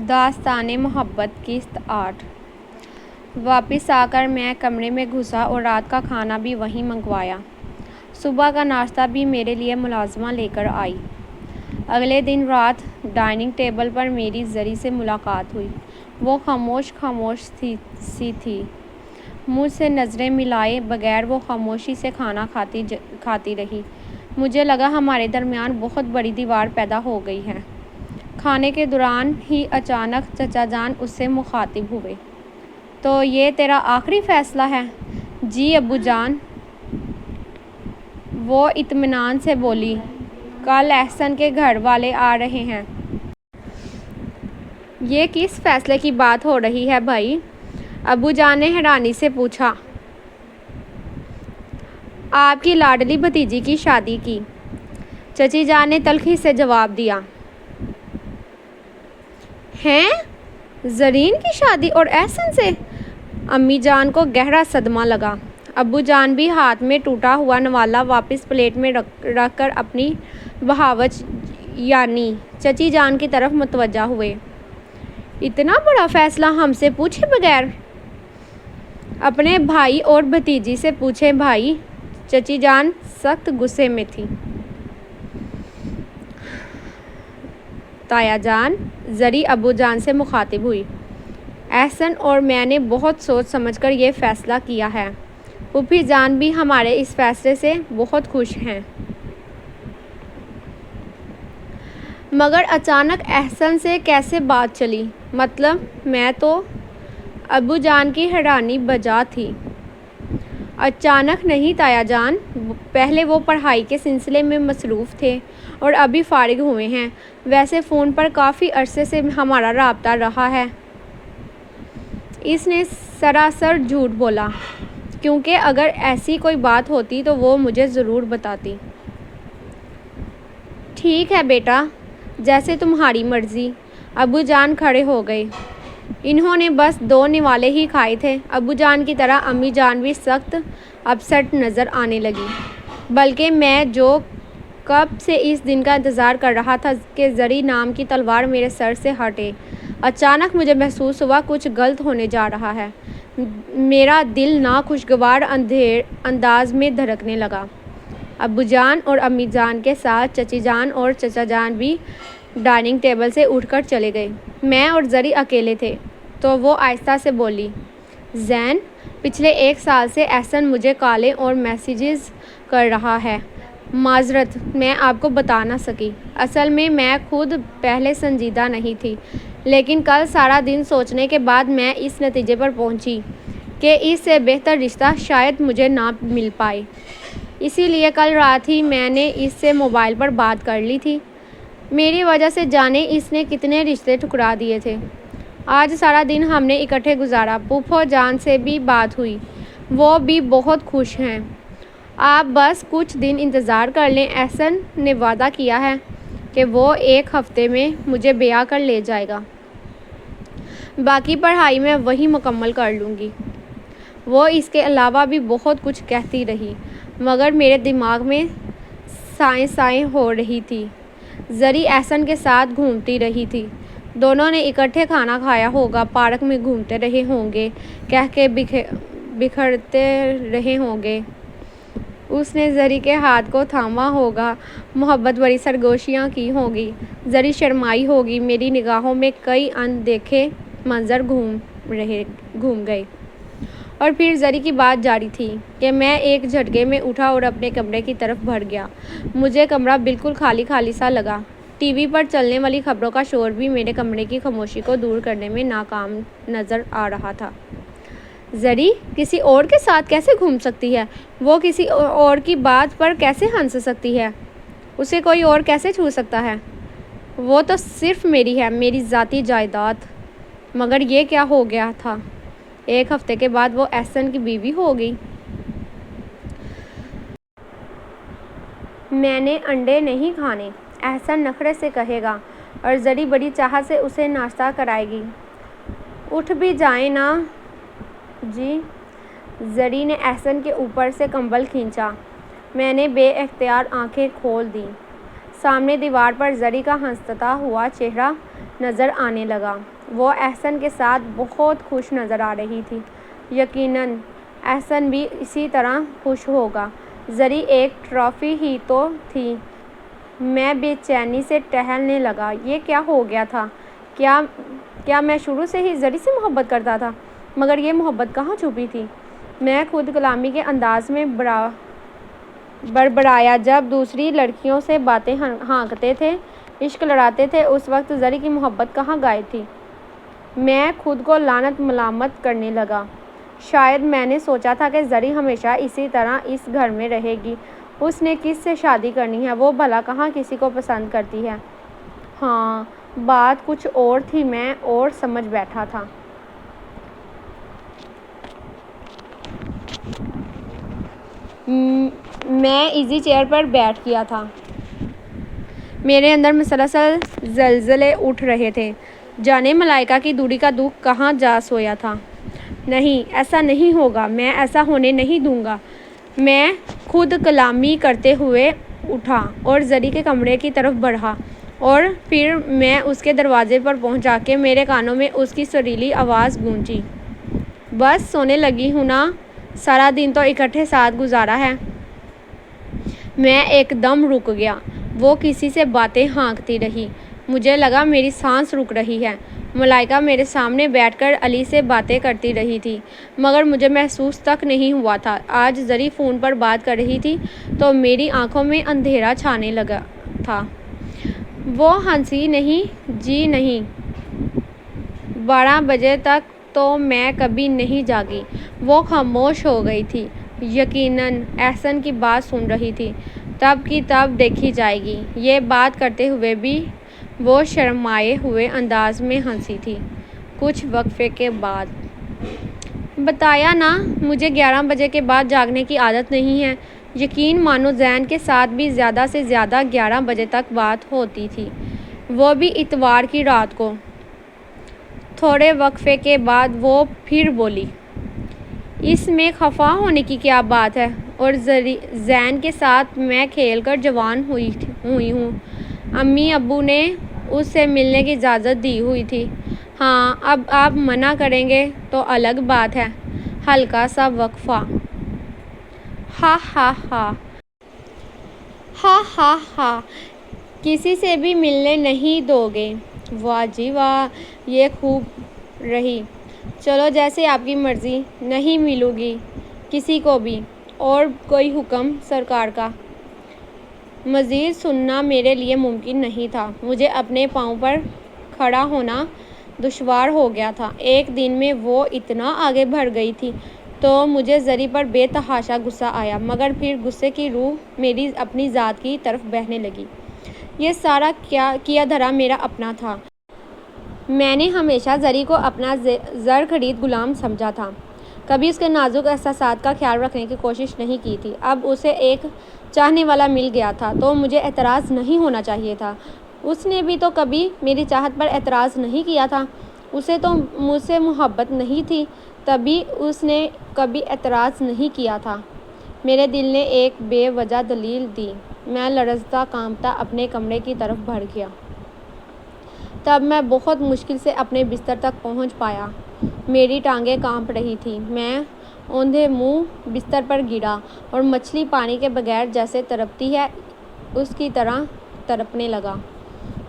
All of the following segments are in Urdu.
داستان محبت قسط 8۔ واپس آ کر میں کمرے میں گھسا اور رات کا کھانا بھی وہیں منگوایا۔ صبح کا ناشتہ بھی میرے لیے ملازمہ لے کر آئی۔ اگلے دن رات ڈائننگ ٹیبل پر میری زری سے ملاقات ہوئی۔ وہ خاموش سی تھی۔ مجھ سے نظریں ملائے بغیر وہ خاموشی سے کھانا کھاتی رہی۔ مجھے لگا ہمارے درمیان بہت بڑی دیوار پیدا ہو گئی ہے۔ کھانے کے دوران ہی اچانک چچا جان اس سے مخاطب ہوئے۔ تو یہ تیرا آخری فیصلہ ہے؟ جی ابو جان، وہ اطمینان سے بولی۔ کل احسن کے گھر والے آ رہے ہیں۔ یہ کس فیصلے کی بات ہو رہی ہے بھائی؟ ابو جان نے حیرانی سے پوچھا۔ آپ کی لاڈلی بھتیجی کی شادی کی، چچی جان نے تلخی سے جواب دیا۔ ہیں؟ زرین کی شادی اور احسن سے؟ امی جان کو گہرا صدمہ لگا۔ ابو جان بھی ہاتھ میں ٹوٹا ہوا نوالا واپس پلیٹ میں رکھ کر اپنی بہاوچ یعنی چچی جان کی طرف متوجہ ہوئے۔ اتنا بڑا فیصلہ ہم سے پوچھے بغیر؟ اپنے بھائی اور بھتیجی سے پوچھیں بھائی۔ چچی جان سخت غصے میں تھی۔ تایا جان، زری ابو جان سے مخاطب ہوئی، احسن اور میں نے بہت سوچ سمجھ کر یہ فیصلہ کیا ہے۔ پھوپھی جان بھی ہمارے اس فیصلے سے بہت خوش ہیں۔ مگر اچانک احسن سے کیسے بات چلی؟ مطلب میں تو… ابو جان کی حیرانی بجا تھی۔ اچانک نہیں تایا جان، پہلے وہ پڑھائی کے سلسلے میں مصروف تھے اور ابھی فارغ ہوئے ہیں۔ ویسے فون پر کافی عرصے سے ہمارا رابطہ رہا ہے۔ اس نے سراسر جھوٹ بولا، کیونکہ اگر ایسی کوئی بات ہوتی تو وہ مجھے ضرور بتاتی۔ ٹھیک ہے بیٹا، جیسے تمہاری مرضی۔ ابو جان کھڑے ہو گئے۔ انہوں نے بس 2 نوالے ہی کھائے تھے۔ ابو جان کی طرح امی جان بھی سخت اپسٹ نظر آنے لگی۔ بلکہ میں جو کب سے اس دن کا انتظار کر رہا تھا کہ زری نام کی تلوار میرے سر سے ہٹے، اچانک مجھے محسوس ہوا کچھ غلط ہونے جا رہا ہے۔ میرا دل ناخوشگوار انداز میں دھڑکنے لگا۔ ابو جان اور امی جان کے ساتھ چچی جان اور چچا جان بھی ڈائننگ ٹیبل سے اٹھ کر چلے گئے۔ میں اور زری اکیلے تھے تو وہ آہستہ سے بولی، زین، پچھلے 1 سال سے احسن مجھے کالیں اور میسیجز کر رہا ہے۔ معذرت، میں آپ کو بتا نہ سکی۔ اصل میں خود پہلے سنجیدہ نہیں تھی، لیکن کل سارا دن سوچنے کے بعد میں اس نتیجے پر پہنچی کہ اس سے بہتر رشتہ شاید مجھے نہ مل پائے۔ اسی لیے کل رات ہی میں نے اس سے موبائل پر بات کر لی تھی۔ میری وجہ سے جانے اس نے کتنے رشتے ٹھکرا دیے تھے۔ آج سارا دن ہم نے اکٹھے گزارا۔ پھوپھو جان سے بھی بات ہوئی، وہ بھی بہت خوش ہیں۔ آپ بس کچھ دن انتظار کر لیں۔ احسن نے وعدہ کیا ہے کہ وہ 1 ہفتے میں مجھے بیاہ کر لے جائے گا۔ باقی پڑھائی میں وہی مکمل کر لوں گی۔ وہ اس کے علاوہ بھی بہت کچھ کہتی رہی، مگر میرے دماغ میں سائیں ہو رہی تھی۔ زری احسن کے ساتھ گھومتی رہی تھی۔ دونوں نے اکٹھے کھانا کھایا ہوگا، پارک میں گھومتے رہے ہوں گے، کہہ کے بکھرتے رہے ہوں گے۔ اس نے زری کے ہاتھ کو تھاما ہوگا، محبت بھری سرگوشیاں کی ہوں گی۔ زری شرمائی ہوگی۔ میری نگاہوں میں کئی ان دیکھے منظر گھوم گئے۔ اور پھر زری کی بات جاری تھی کہ میں ایک جھٹکے میں اٹھا اور اپنے کمرے کی طرف بڑھ گیا۔ مجھے کمرہ بالکل خالی خالی سا لگا۔ ٹی وی پر چلنے والی خبروں کا شور بھی میرے کمرے کی خاموشی کو دور کرنے میں ناکام نظر آ رہا تھا۔ زری کسی اور کے ساتھ کیسے گھوم سکتی ہے؟ وہ کسی اور کی بات پر کیسے ہنس سکتی ہے؟ اسے کوئی اور کیسے چھو سکتا ہے؟ وہ تو صرف میری ہے، میری ذاتی جائیداد۔ مگر یہ کیا ہو گیا تھا؟ 1 ہفتے کے بعد وہ احسن کی بیوی ہو گئی۔ میں نے انڈے نہیں کھانے، احسن نخرے سے کہے گا، اور زری بڑی چاہت سے اسے ناشتہ کرائے گی۔ اٹھ بھی جائیں نا جی۔ زری نے احسن کے اوپر سے کمبل کھینچا۔ میں نے بے اختیار آنکھیں کھول دیں۔ سامنے دیوار پر زری کا ہنستا ہوا چہرہ نظر آنے لگا۔ وہ احسن کے ساتھ بہت خوش نظر آ رہی تھی۔ یقیناً احسن بھی اسی طرح خوش ہوگا۔ زری ایک ٹرافی ہی تو تھی۔ میں بے چینی سے ٹہلنے لگا۔ یہ کیا ہو گیا تھا؟ کیا میں شروع سے ہی زری سے محبت کرتا تھا؟ مگر یہ محبت کہاں چھپی تھی؟ میں خود کلامی کے انداز میں بڑبڑایا۔ جب دوسری لڑکیوں سے باتیں ہانکتے تھے، عشق لڑاتے تھے، اس وقت زری کی محبت کہاں غائب تھی؟ میں خود کو لعنت ملامت کرنے لگا۔ شاید میں نے سوچا تھا کہ زری ہمیشہ اسی طرح اس گھر میں رہے گی۔ اس نے کس سے شادی کرنی ہے؟ وہ بھلا کہاں کسی کو پسند کرتی ہے؟ ہاں، بات کچھ اور تھی۔ میں اور سمجھ بیٹھا تھا۔ میں ایزی چیئر پر بیٹھ گیا تھا۔ میرے اندر مسلسل زلزلے اٹھ رہے تھے۔ جانے ملائکہ کی دوری کا دکھ کہاں جا سویا تھا۔ نہیں، ایسا نہیں ہوگا۔ میں ایسا ہونے نہیں دوں گا۔ میں خود کلامی کرتے ہوئے اٹھا اور زری کے کمرے کی طرف بڑھا، اور پھر میں اس کے دروازے پر پہنچا کہ میرے کانوں میں اس کی سریلی آواز گونجی۔ بس سونے لگی ہوں نا، سارا دن تو اکٹھے ساتھ گزارا ہے۔ میں ایک دم رک گیا۔ وہ کسی سے باتیں ہانکتی رہی۔ مجھے لگا میری سانس رک رہی ہے۔ ملائکہ میرے سامنے بیٹھ کر علی سے باتیں کرتی رہی تھی، مگر مجھے محسوس تک نہیں ہوا تھا۔ آج زری فون پر بات کر رہی تھی تو میری آنکھوں میں اندھیرا چھانے لگا تھا۔ وہ ہنسی نہیں، جی نہیں۔ 12 بجے تک تو میں کبھی نہیں جاگی۔ وہ خاموش ہو گئی تھی۔ یقیناً احسن کی بات سن رہی تھی۔ تب کی تب دیکھی جائے گی۔ یہ بات کرتے ہوئے بھی وہ شرمائے ہوئے انداز میں ہنسی تھی۔ کچھ وقفے کے بعد بتایا نا، مجھے 11 بجے کے بعد جاگنے کی عادت نہیں ہے۔ یقین مانو زین کے ساتھ بھی زیادہ سے زیادہ 11 بجے تک بات ہوتی تھی، وہ بھی اتوار کی رات کو۔ تھوڑے وقفے کے بعد وہ پھر بولی، اس میں خفا ہونے کی کیا بات ہے؟ اور زین کے ساتھ میں کھیل کر جوان ہوئی ہوں۔ امی ابو نے اس سے ملنے کی اجازت دی ہوئی تھی۔ ہاں، اب آپ منع کریں گے تو الگ بات ہے۔ ہلکا سا وقفہ۔ ہا ہا ہا ہا ہا ہا، کسی سے بھی ملنے نہیں دو گے؟ واہ جی واہ، یہ خوب رہی۔ چلو جیسے آپ کی مرضی۔ نہیں ملوں گی کسی کو بھی۔ اور کوئی حکم سرکار کا؟ مزید سننا میرے لیے ممکن نہیں تھا۔ مجھے اپنے پاؤں پر کھڑا ہونا دشوار ہو گیا تھا۔ ایک دن میں وہ اتنا آگے بڑھ گئی تھی تو مجھے زری پر بے تحاشا غصہ آیا، مگر پھر غصے کی روح میری اپنی ذات کی طرف بہنے لگی۔ یہ سارا کیا دھرا میرا اپنا تھا۔ میں نے ہمیشہ زری کو اپنا زر خرید غلام سمجھا تھا، کبھی اس کے نازک احساسات کا خیال رکھنے کی کوشش نہیں کی تھی۔ اب اسے ایک چاہنے والا مل گیا تھا تو مجھے اعتراض نہیں ہونا چاہیے تھا۔ اس نے بھی تو کبھی میری چاہت پر اعتراض نہیں کیا تھا۔ اسے تو مجھ سے محبت نہیں تھی، تبھی اس نے کبھی اعتراض نہیں کیا تھا۔ میرے دل نے ایک بے وجہ دلیل دی۔ میں لرزتا کانپتا اپنے کمرے کی طرف بڑھ گیا۔ تب میں بہت مشکل سے اپنے بستر تک پہنچ پایا۔ میری ٹانگیں کانپ رہی تھیں۔ میں اوندھے منہ بستر پر گرا اور مچھلی پانی کے بغیر جیسے تڑپتی ہے اس کی طرح تڑپنے لگا۔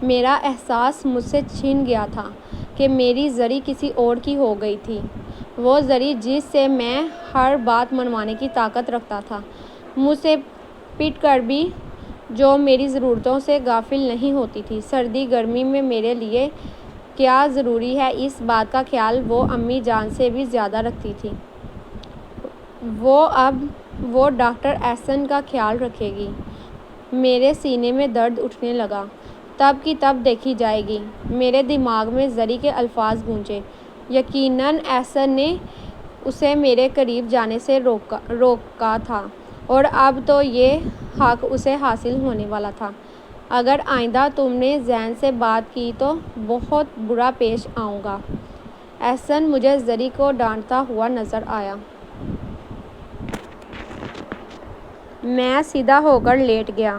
میرا احساس مجھ سے چھن گیا تھا کہ میری زری کسی اور کی ہو گئی تھی۔ وہ زری جس سے میں ہر بات منوانے کی طاقت رکھتا تھا، مجھ سے پٹ کر بھی جو میری ضرورتوں سے غافل نہیں ہوتی تھی۔ سردی گرمی میں میرے لیے کیا ضروری ہے، اس بات کا خیال وہ امی جان سے بھی زیادہ رکھتی تھی۔ وہ ڈاکٹر احسن کا خیال رکھے گی۔ میرے سینے میں درد اٹھنے لگا۔ تب کی تب دیکھی جائے گی۔ میرے دماغ میں زری کے الفاظ گونجے۔ یقیناً احسن نے اسے میرے قریب جانے سے روکا تھا، اور اب تو یہ حق اسے حاصل ہونے والا تھا۔ اگر آئندہ تم نے زین سے بات کی تو بہت برا پیش آؤں گا۔ احسن مجھے زری کو ڈانٹتا ہوا نظر آیا۔ میں سیدھا ہو کر لیٹ گیا۔